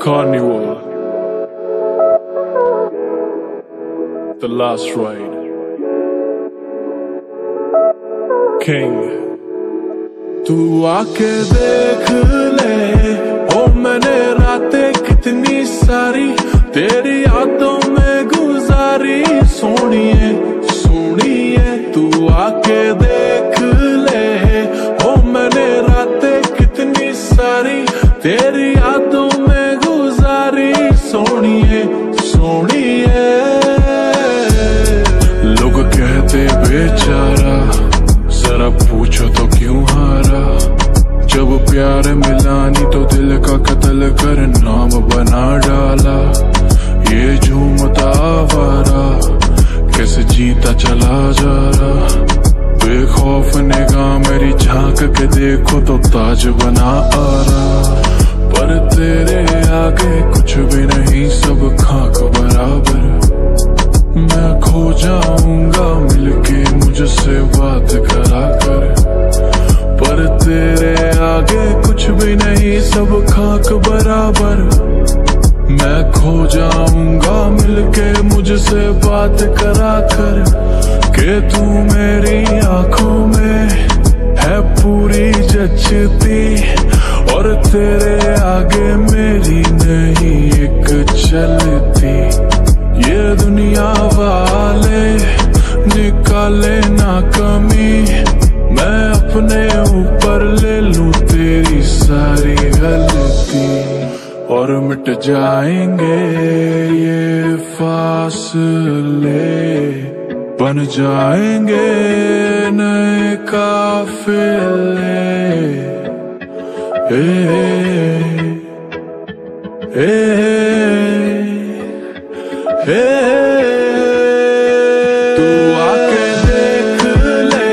Carnival, The Last Ride, King। तू आके देख ले, ओ मैंने रातें कितनी सारी तेरी यादों में गुजारी। सोनिए सोनिए तू आके देख ले, ओ मैंने रातें कितनी सारी तेरी यादों में गुजारी। सोनिए सोनिए लोग कहते बेचारा, जरा पूछो तो क्यों हारा। जब प्यार मिला नहीं तो दिल का कत्ल कर नाम बना डाला। ये झूमता आवारा कैसे जीता चला जा रहा। बेखौफ निगाह मेरी झांक के देखो तो ताज बना आ रहा। पर तेरे आगे कुछ भी नहीं, सब खाक बराबर। मैं खो जाऊंगा मिलके मुझसे बात करा कर। पर तेरे आगे कुछ भी नहीं, सब खाक बराबर। मैं खो जाऊंगा मिलके मुझसे बात करा कर। के तू मेरी आंखों में है पूरी जचती, और तेरे आगे मेरी नहीं एक चलती। ये दुनिया वाले निकाले ना कमी, मैं अपने ऊपर ले लूं तेरी सारी गलती। और मिट जाएंगे ये फासले, बन जाएंगे नए काफिले। तू आके देख ले,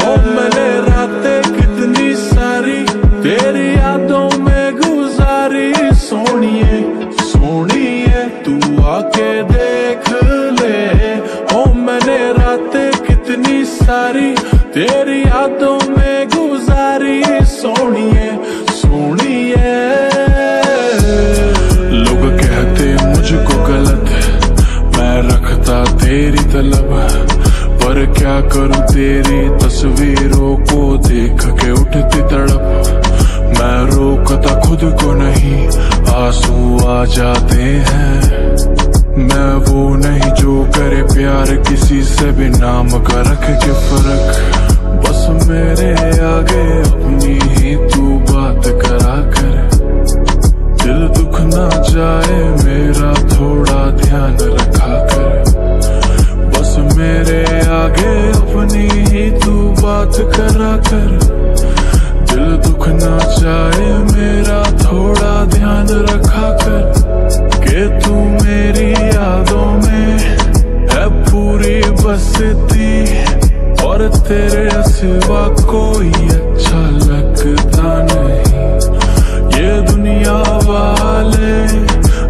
ओ मैंने रातें कितनी सारी तेरी यादों में गुजारी। सोनिए सोनिए तू आके देख ले, ओ मैंने रातें कितनी सारी तेरी यादों में गुजारी। सोनिए सोनिए लोग कहते मुझको गलत, मैं रखता तेरी तलब। पर क्या करूं तेरी तस्वीरों को देख के उठती तड़प। मैं रोकता खुद को नहीं, आंसू आ जाते हैं। मैं वो नहीं जो करे प्यार किसी से भी नाम का रख के फर्क। बस मेरे आगे अपनी ही तू बात करा कर। दिल दुख ना जाए मेरा थोड़ा ध्यान रखा कर। बस मेरे आगे अपनी ही तू बात करा कर। दिल दुख ना जाए मेरा थोड़ा ध्यान रखा कर। के तू मेरी यादों में है पूरी बसती, और तेरे सिवा कोई अच्छा लगता नहीं। ये दुनिया वाले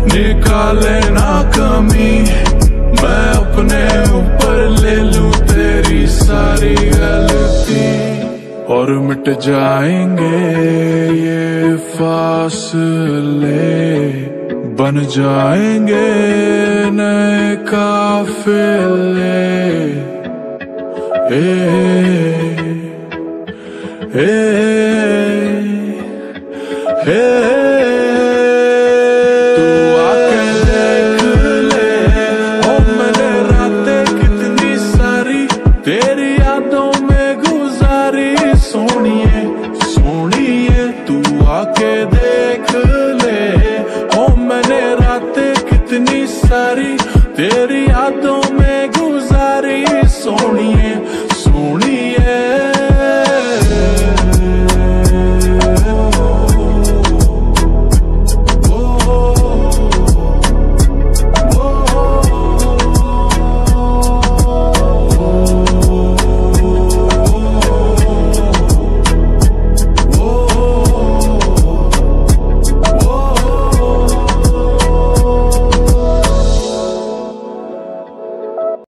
निकाले ना कमी, मैं अपने ऊपर ले लूं तेरी सारी गलती। और मिट जाएंगे ये फासले, बन जाएंगे नए काफिले। ए